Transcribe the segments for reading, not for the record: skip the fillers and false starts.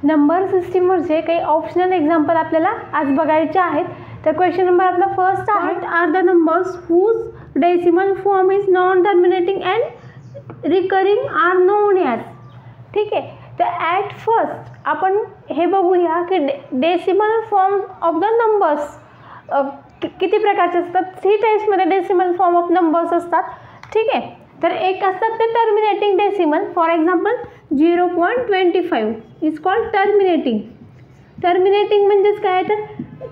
Number सिस्टीमवरचे काही optional example आपल्याला आज बघायचे आहेत. तर क्वेश्चन नंबर आपला फर्स्ट आहे, are the numbers whose decimal form is non terminating and recurring are known as. ठीक आहे, तर ॲट फर्स्ट आपण हे बघूया की decimal form of the numbers किती प्रकारचे असतात. 3 टाईप्समध्ये डेसिमल फॉर्म ऑफ नंबर्स असतात. ठीक आहे, तर एक असतात ते terminating decimal. For example 0.25 is called terminating. Terminating म्हणजेच काय, तर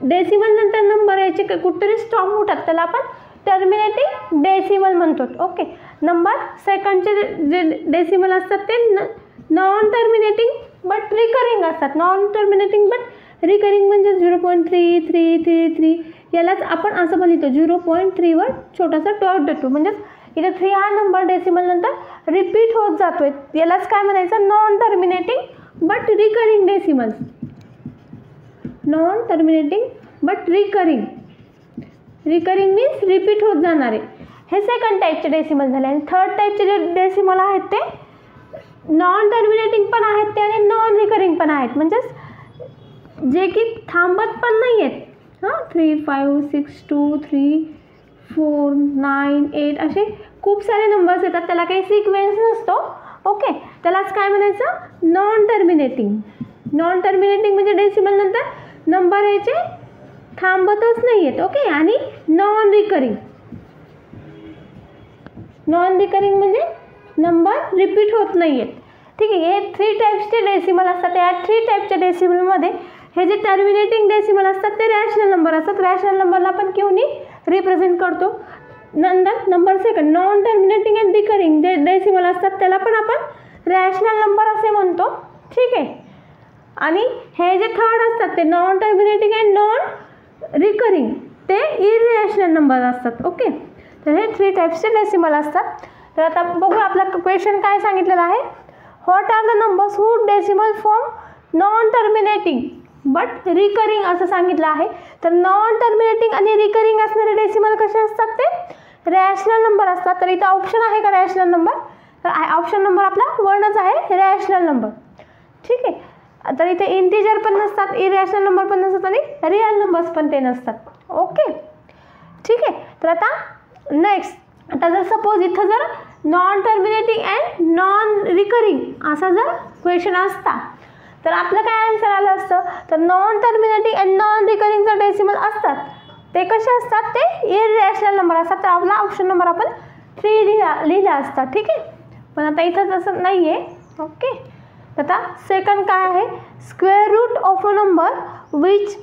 डेसिमल नंतर नंबर यायचे कुठेतरी स्टॉप होतात, त्याला आपण टर्मिनेटिंग डेसिमल म्हणतो. ओके, नंबर सेकंडचे जे डेसिमल असतात ते नॉन टर्मिनेटिंग बट रिकरिंग असतात. नॉन टर्मिनेटिंग बट रिकरिंग म्हणजे 0.3333 यालाच आपण असं पण लिहितो 0.3 वर छोटासा डॉट देतो. म्हणजेच इथे 3 हा नंबर डेसिमल नंतर रिपीट होत जातोय, यालाच काय म्हणायचं, non terminating but recurring decimal. Non terminating but recurring. Recurring means repeat होत जाणारे. हे सेकंड टाईपचे डेसिमल झाले. आणि थर्ड टाईपचे जे डेसिमल आहेत ते नॉन टर्मिनेटिंग पण आहेत ते आणि नॉन रिकरिंग पण आहेत. म्हणजेच जे की थांबत पण नाही आहेत. 3, 5, 6, 2, 3, 4, 9, 8 असे खूप सारे नंबर्स येतात, त्याला काही सिक्वेन्स नसतो. ओके, त्यालाच काय म्हणायचं, नॉन टर्मिनेटिंग. नॉन टर्मिनेटिंग म्हणजे डेसिमल नंतर नंबर याचे थांबतच नाही आहेत. ओके, आणि नॉन रिकरिंग. नॉन रिकरिंग म्हणजे नंबर रिपीट होत नाही आहेत. ठीक आहे, हे 3 टाईप्सचे डेसिमल असतात. या 3 टाईपच्या डेसिमलमध्ये हे जे टर्मिनेटिंग डेसिमल असतात ते रॅशनल नंबर असतात. रॅशनल नंबरला आपण क्यूनी रिप्रेझेंट करतो. नंतर number second non terminating and recurring जे डेसिमल असतात त्याला पण आपण रॅशनल नंबर असे म्हणतो. ठीक आहे, आणि हे जे थर्ड असतात ते non terminating and non recurring ते इररॅशनल नंबर असतात. ओके, तर हे 3 टाईप्सचे डेसिमल असतात. तर आता बघू आपला क्वेश्चन काय सांगितलेला आहे. What are the numbers who decimal form non terminating but recurring असं सांगितलं आहे. तर नॉन टर्मिनेटिंग आणि रिकरिंग असणारे डेसिमल कसे असतात, ते रॅशनल नंबर असतात. तर इथं ऑप्शन आहे का रॅशनल नंबर, तर ऑप्शन नंबर आपला 1च आहे, रॅशनल नंबर. ठीक आहे, तर इथे इंटिजर पण नसतात, इरॅशनल नंबर पण नसतात आणि रिअल नंबर्स पण ते नसतात. ओके, ठीक आहे. तर आता नेक्स्ट, आता जर सपोज इथं जर non terminating and non recurring असा जर क्वेश्चन असता तर आपलं काय आन्सर आलं असतं, तर नॉन टर्मिनेटिंग अँड नॉन रिकरिंगचा डेसिमल असतात ते कसे असतात, ते इररॅशनल नंबर असतात. तर आपला ऑप्शन नंबर आपण 3 लिहिला असता. ठीक आहे, पण आता इथं तसं नाही आहे. ओके, आता सेकंड काय आहे, square root of a number which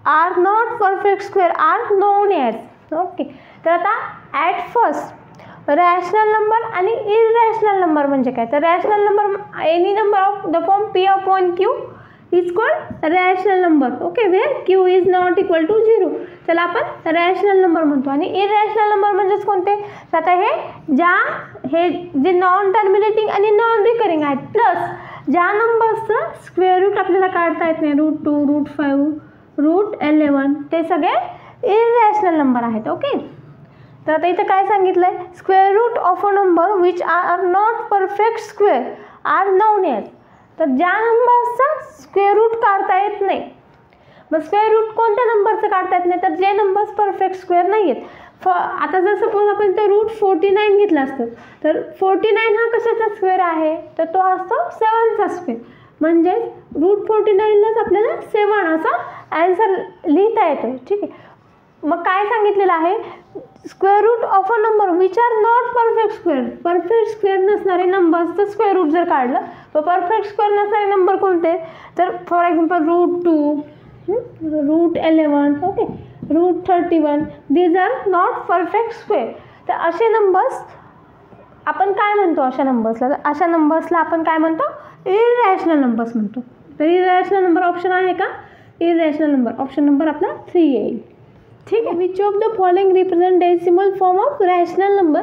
are not perfect square are known as. Okay, तर आता ॲट फर्स्ट रॅशनल नंबर आणि इररॅशनल नंबर म्हणजे काय, तर rational number any number of the form P upon Q is called rational number. Okay, where Q is not equal to 0 त्याला आपण rational number म्हणतो. आणि इररॅशनल नंबर म्हणजेच कोणते, तर आता हे जे नॉन टर्मिनेटिंग आणि नॉन रिकरिंग आहेत, प्लस ज्या नंबर्सचं स्क्वेअर रूट आपल्याला काढता येत नाही, √2, √5, √11 ते सगळे इररॅशनल नंबर आहेत. ओके, तर आता इथं काय सांगितलं आहे, square root of a number which are not perfect square are known as. तर ज्या नंबर्सचा स्क्वेअर रूट काढता येत नाही, मग स्क्वेअर रूट कोणत्या नंबरचं काढता येत नाही, तर जे नंबर्स परफेक्ट स्क्वेअर नाही आहेत. आता जर सपोज आपण ते √49 घेतलं असतं, तर 49 हा कशाचा स्क्वेअर आहे, तर तो असतो 7चा स्क्वेअर. म्हणजे √49लाच आपल्याला 7 असा ॲन्सर लिहिता येतो. ठीक आहे, मग काय सांगितलेलं आहे, square root of a number which are not perfect square. Perfect square नसणारे नंबर्सचं स्क्वेअर रूट जर काढलं, तर परफेक्ट स्क्वेअर नसणारे नंबर कोणते, तर for example √2, √11, okay, √31 these are not perfect square. तर असे नंबर्स आपण काय म्हणतो, अशा नंबर्सला आपण काय म्हणतो, इररॅशनल नंबर्स म्हणतो. तर इररॅशनल नंबर ऑप्शन आहे का, इररॅशनल नंबर ऑप्शन नंबर आपला 3 येईल. ठीक आहे, which of the following represent decimal form of rational number.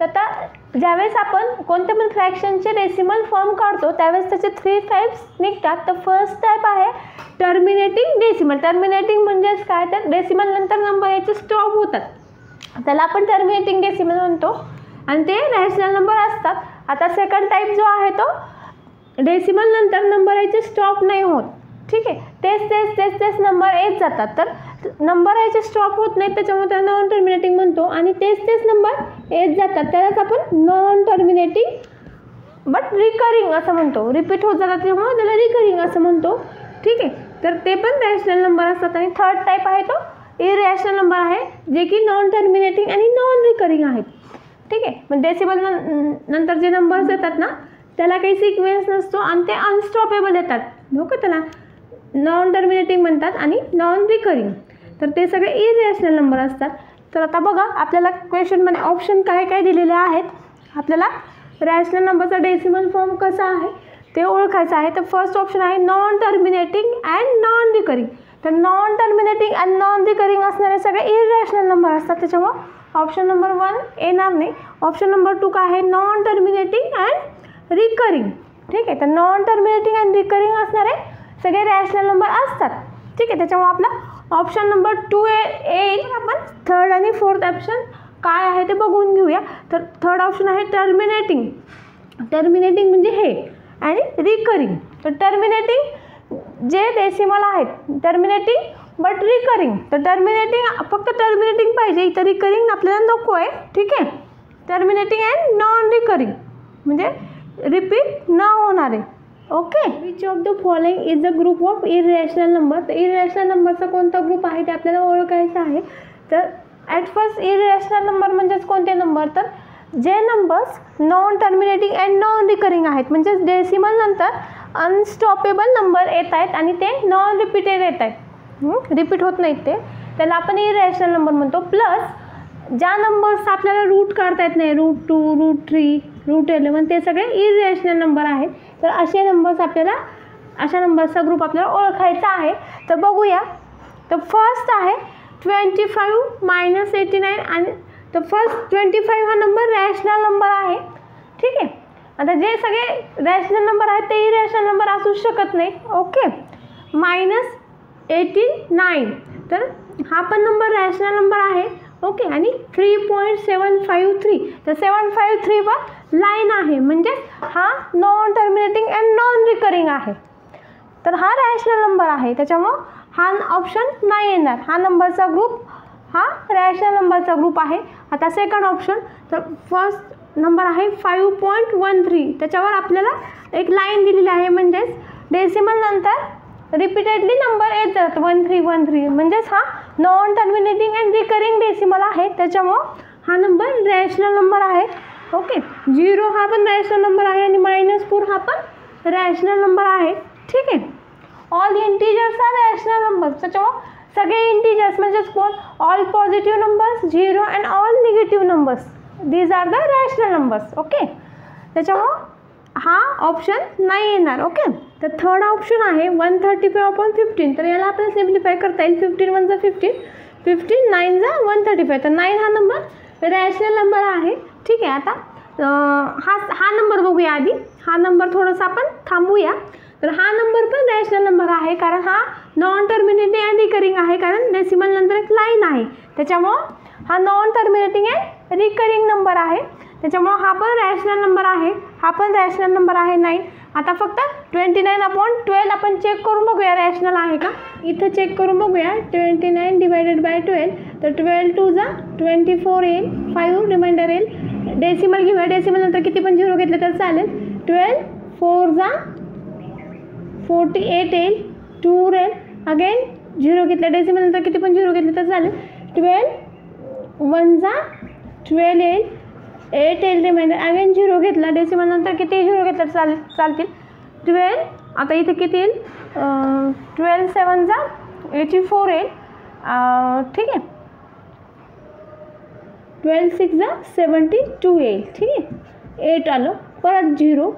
तर आता ज्यावेळेस आपण कोणत्या पण फ्रॅक्शनचे डेसिमल फॉर्म काढतो त्यावेळेस त्याचे 3 टाईप्स निघतात. तर फर्स्ट टाईप आहे टर्मिनेटिंग डेसिमल. टर्मिनेटिंग म्हणजेच काय, तर डेसिमल नंतर नंबर याचे स्टॉप होतात, त्याला आपण टर्मिनेटिंग डेसिमल म्हणतो आणि ते रॅशनल नंबर असतात. आता सेकंड टाईप जो आहे तो डेसिमल नंतर नंबर यायचे स्टॉप नाही होत, ठीक आहे. तेच नंबर येत जातात, तर नंबर यायचे स्टॉप होत नाही, त्याच्यामुळे त्याला नॉन टर्मिनेटिंग म्हणतो. आणि तेच नंबर येत जातात, त्यालाच आपण नॉन टर्मिनेटिंग बट रिकरिंग असं म्हणतो. रिपीट होत जातात त्यामुळे त्याला रिकरिंग असं म्हणतो, ठीक आहे. तर ते पण रॅशनल नंबर असतात. आणि थर्ड टाईप आहे तो इरॅशनल नंबर आहे, जे की नॉन टर्मिनेटिंग आणि नॉन रिकरिंग आहेत, ठीक आहे. मग डेसिमल नंतर जे नंबर्स येतात ना, त्याला काही सिक्वेन्स नसतो आणि ते अनस्टॉपेबल येतात, हो का. त्याला नॉन टर्मिनेटिंग म्हणतात आणि नॉन रिकरिंग. तर ते सगळे इरॅशनल नंबर असतात. तर आता बघा आपल्याला क्वेश्चनमध्ये ऑप्शन काय काय दिलेले आहेत. आपल्याला रॅशनल नंबरचा डेसिमल फॉर्म कसा आहे ते ओळखायचं आहे. तर फर्स्ट ऑप्शन आहे non terminating and non recurring. तर non terminating and non recurring असणारे सगळे इरॅशनल नंबर असतात, त्याच्यामुळं ऑप्शन नंबर 1 येणार नाही. ऑप्शन नंबर 2 काय आहे, नॉन टर्मिनेटिंग अँड रिकरिंग, ठीक आहे. तर नॉन टर्मिनेटिंग अँड रिकरिंग असणारे सगळे रॅशनल नंबर असतात, ठीक आहे. त्याच्यामुळे आपला ऑप्शन नंबर 2 येईल. आपण थर्ड आणि फोर्थ ऑप्शन काय आहे ते बघून घेऊया. तर थर्ड ऑप्शन आहे टर्मिनेटिंग. टर्मिनेटिंग म्हणजे हे आणि रिकरिंग. तर टर्मिनेटिंग जे डेसिमल आहेत, टर्मिनेटिंग बट रिकरिंग. तर टर्मिनेटिंग फक्त टर्मिनेटिंग पाहिजे, इथं रिकरिंग आपल्याला नको आहे, ठीक आहे. टर्मिनेटिंग अँड नॉन रिकरिंग म्हणजे रिपीट न होणारे, okay. Which of the following is the group of irrational number. तर इरॅशनल नंबरचा कोणता ग्रुप आहे ते आपल्याला ओळखायचं आहे. तर ॲट फर्स्ट इरॅशनल नंबर म्हणजेच कोणते नंबर, तर जे numbers non terminating and non recurring आहेत, म्हणजेच डेसिमल नंतर अनस्टॉपेबल नंबर येत आहेत आणि ते नॉन रिपीटेड येत आहेत, रिपीट होत नाहीत ते, त्याला आपण इरॅशनल नंबर म्हणतो. प्लस ज्या नंबर्स आपल्याला रूट काढता येत नाही, रूट 2, रूट 3, रूट 11, ते सगळे इरॅशनल नंबर आहेत. तर असे नंबर्स आपल्याला, अशा नंबर्सचा ग्रुप आपल्याला ओळखायचा आहे. तर बघूया. तर फर्स्ट आहे 25 - 89 आणि तर फर्स्ट 25 हा नंबर रॅशनल नंबर आहे, ठीक आहे. आता जे सगळे रॅशनल नंबर आहेत ते इरॅशनल नंबर असू शकत नाही, ओके. -89 तर हा पण नंबर रॅशनल नंबर आहे, ओके. आणि 3.753 तर 753 वर लाईन आहे, म्हणजे हा non terminating and non recurring आहे. तर हा रॅशनल नंबर आहे, त्याच्यामुळं हा ऑप्शन नाही येणार. हा नंबरचा ग्रुप हा रॅशनल नंबरचा ग्रुप आहे. आता सेकंड ऑप्शन, तर फर्स्ट नंबर आहे 5.13, त्याच्यावर आपल्याला एक लाईन दिलेली आहे, म्हणजेच डेसिमल नंतर रिपीटेडली नंबर येत जातात 1313, म्हणजेच हा non terminating and recurring decimal आहे, त्याच्यामुळं हा नंबर रॅशनल नंबर आहे, ओके. 0 हा पण रॅशनल नंबर आहे आणि -4 हा पण रॅशनल नंबर आहे, ठीक आहे. All integers are rational numbers, त्याच्यामुळं सगळे इंटिजर्स म्हणजेच कोण, all positive numbers, 0 and all negative numbers, these are the rational numbers, okay. त्याच्यामुळं हा ऑप्शन नाही येणार, ओके. तर थर्ड ऑप्शन आहे 135/15. तर याला आपल्याला सिम्प्लिफाय करता येईल. 15 1 जा 15, 15 9 जा 135. तर 9 हा नंबर रॅशनल नंबर आहे, ठीक आहे. आता हा नंबर बघूया आधी. हा नंबर थोडंसं आपण थांबूया. तर हा नंबर पण रॅशनल नंबर आहे, कारण हा नॉन टर्मिनेटिंग अँड रिकरिंग आहे, कारण डेसिमल नंतर एक लाईन आहे, त्याच्यामुळं हा non terminating and recurring number आहे, त्याच्यामुळं हा पण रॅशनल नंबर आहे. हा पण रॅशनल नंबर आहे 9. आता फक्त 29/12 आपण चेक करून बघूया रॅशनल आहे का. इथं चेक करून बघूया. 29 / 12, तर 12 2 जा 24 येईल, 5 रिमाइंडर येईल. डेसिमल घेऊया. डेसिमल नंतर किती पण 0 घेतले तर चालेल. 12 4 जा 48 येईल, 2 येईल. अगेन 0 घेतलं, डेसिमल नंतर किती पण 0 घेतले तर चालेल. 12 1 जा 12 येईल, 8 येईल रिमाइंडर. अगेन 0 घेतला, डेसिमल नंतर किती 0 घेतलं चालतील. 12 आता इथे किती येईल, 12 7 जा 84 येईल, ठीक आहे. 12 6 जा 72 येईल, ठीक आहे. 8 आलं, परत 0,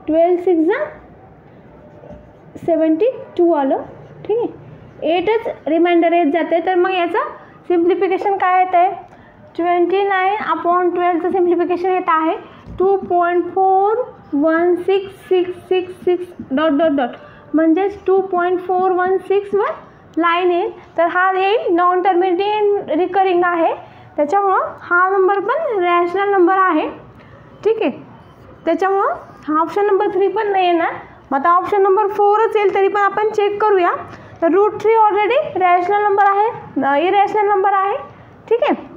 12 6 जा 72 आलं, ठीक आहे. 8च रिमाइंडर येत जाते. तर मग याचं सिम्प्लिफिकेशन काय येत आहे, 29/12चं सिम्प्लिफिकेशन येत आहे 2.41666 ... म्हणजेच 2.416 वर लाईन येईल. तर हा येईल नॉन टर्मिनेटिंग अँड रिकरिंग आहे, त्याच्यामुळं हा नंबर पण रॅशनल नंबर आहे, ठीक आहे. त्याच्यामुळं हा ऑप्शन नंबर 3 पण नाही येणार. मग आता ऑप्शन नंबर 4च येईल, तरी पण आपण चेक करूया. तर √3 ऑलरेडी रॅशनल नंबर आहे, इरॅशनल नंबर आहे. ठीक आहे.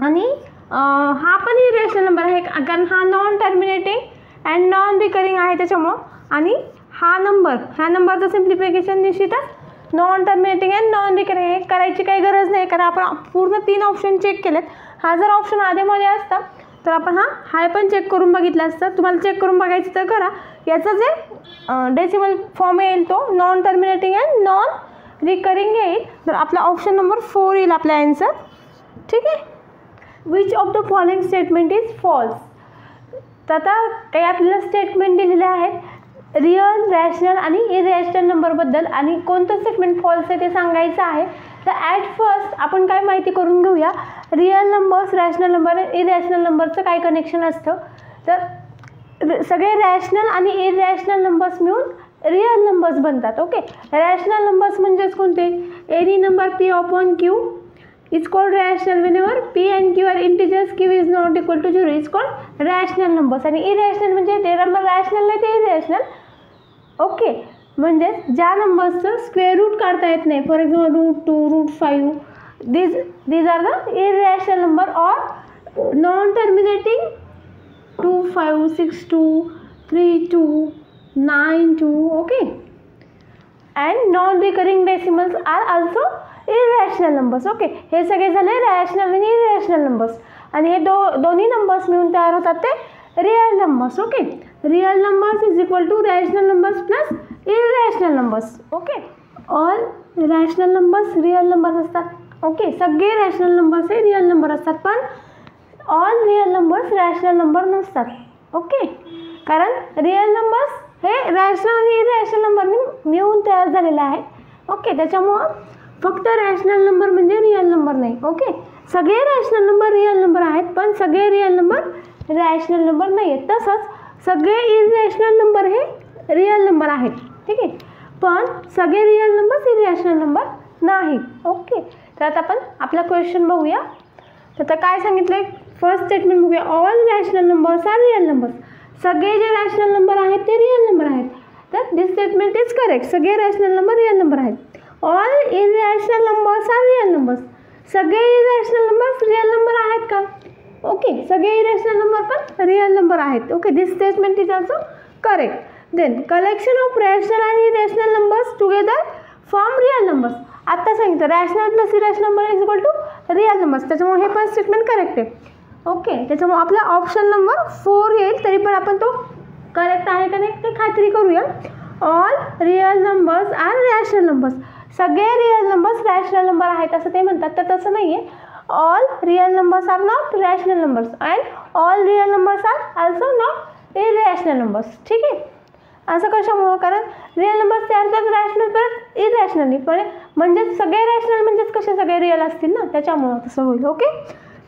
आणि हा पण इरॅशनल नंबर आहे, कारण हा non terminating and non recurring आहे त्याच्यामुळं. आणि ह्या नंबरचं सिम्प्लिफिकेशन निश्चितच non terminating and non recurring हे करायची काही गरज नाही, कारण आपण पूर्ण 3 ऑप्शन चेक केलेत. हा जर ऑप्शन आधीमध्ये असता तर आपण हाय पण चेक करून बघितलं असतं. तुम्हाला चेक करून बघायचं तर करा. याचं जे डेसिमल फॉर्म येईल तो non terminating and non recurring येईल. तर आपला ऑप्शन नंबर 4 येईल आपला आन्सर. ठीक आहे. Which of the following statement is false. तर आता काही आपल्याला स्टेटमेंट दिलेले आहेत रिअल, रॅशनल आणि इरॅशनल नंबरबद्दल, आणि कोणतं स्टेटमेंट फॉल्स आहे ते सांगायचं आहे. तर ॲट फर्स्ट आपण काय माहिती करून घेऊया. Real numbers, rational number, irrational नंबरचं काय कनेक्शन असतं. तर सगळे रॅशनल आणि इरॅशनल नंबर्स मिळून रिअल नंबर्स बनतात. ओके. रॅशनल नंबर्स म्हणजेच कोणते, any number p upon q is called rational. Whenever p and q are integers, q is not equal to 0 is called rational numbers. आणि irrational म्हणजे ते number rational नाही ते irrational. Okay. म्हणजे ज्या नंबर्सचं square route काढता येत नाही, for example √2, √5, these are the irrational number or non terminating 2, 5, 6, 2, 3, 2, 9, 2. Okay. And non recurring decimals are also irrational numbers. Okay. हे सगळे झाले रॅशनल आणि इरॅशनल नंबर्स, आणि हे दोन्ही नंबर्स मिळून तयार होतात ते real numbers. Okay. Real numbers is equal to rational numbers plus irrational numbers. Okay. All rational numbers real numbers असतात. ओके. सगळे रॅशनल नंबर्स हे रिअल नंबर असतात, पण all real numbers rational number नसतात. ओके. कारण रिअल नंबर्स हे rational आणि irrational नंबरने मिळून तयार झालेले आहेत. ओके. त्याच्यामुळं फक्त रॅशनल नंबर म्हणजे रिअल नंबर नाही. ओके. सगळे रॅशनल नंबर रिअल नंबर आहेत, पण सगळे रिअल नंबर रॅशनल नंबर नाही आहेत. तसंच सगळे इरॅशनल नंबर हे रिअल नंबर आहेत. ठीक आहे. पण सगळे रिअल नंबर्स इरॅशनल नंबर नाही. ओके. तर आता आपण आपला क्वेश्चन बघूया. तर आता काय सांगितलं आहे, फर्स्ट स्टेटमेंट बघूया. All rational numbers are real numbers. सगळे जे रॅशनल नंबर आहेत ते रिअल नंबर आहेत. तर दिस स्टेटमेंट इज करेक्ट. सगळे रॅशनल नंबर रिअल नंबर आहेत. All irrational numbers are real numbers. सगळे इरॅशनल नंबर्स रिअल नंबर आहेत का. ओके. सगळे इरॅशनल नंबर पण रिअल नंबर आहेत. Okay. This statement is also correct. Then collection of rational आणि irrational numbers together form real numbers. आत्ता सांगितलं rational plus irrational number is equal to real numbers, त्याच्यामुळे हे पण स्टेटमेंट करेक्ट आहे. Okay. त्याच्यामुळे आपला ऑप्शन नंबर 4 येईल, तरी पण आपण तो करेक्ट आहे का नाही ते खात्री करूया. All real numbers are rational numbers. सगळे रिअल नंबर्स रॅशनल नंबर आहेत असं ते म्हणतात, तर तसं नाही आहे. All real numbers are not rational numbers and all real numbers are also not irrational numbers. ठीक आहे. असं कशामुळं, कारण रिअल नंबर्स तयार होतात रॅशनल परत इरॅशनली, पण म्हणजे सगळे रॅशनल म्हणजेच कसे सगळे रिअल असतील ना, त्याच्यामुळं तसं होईल. ओके.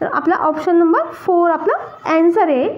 तर आपला ऑप्शन नंबर 4 आपला ॲन्सर आहे.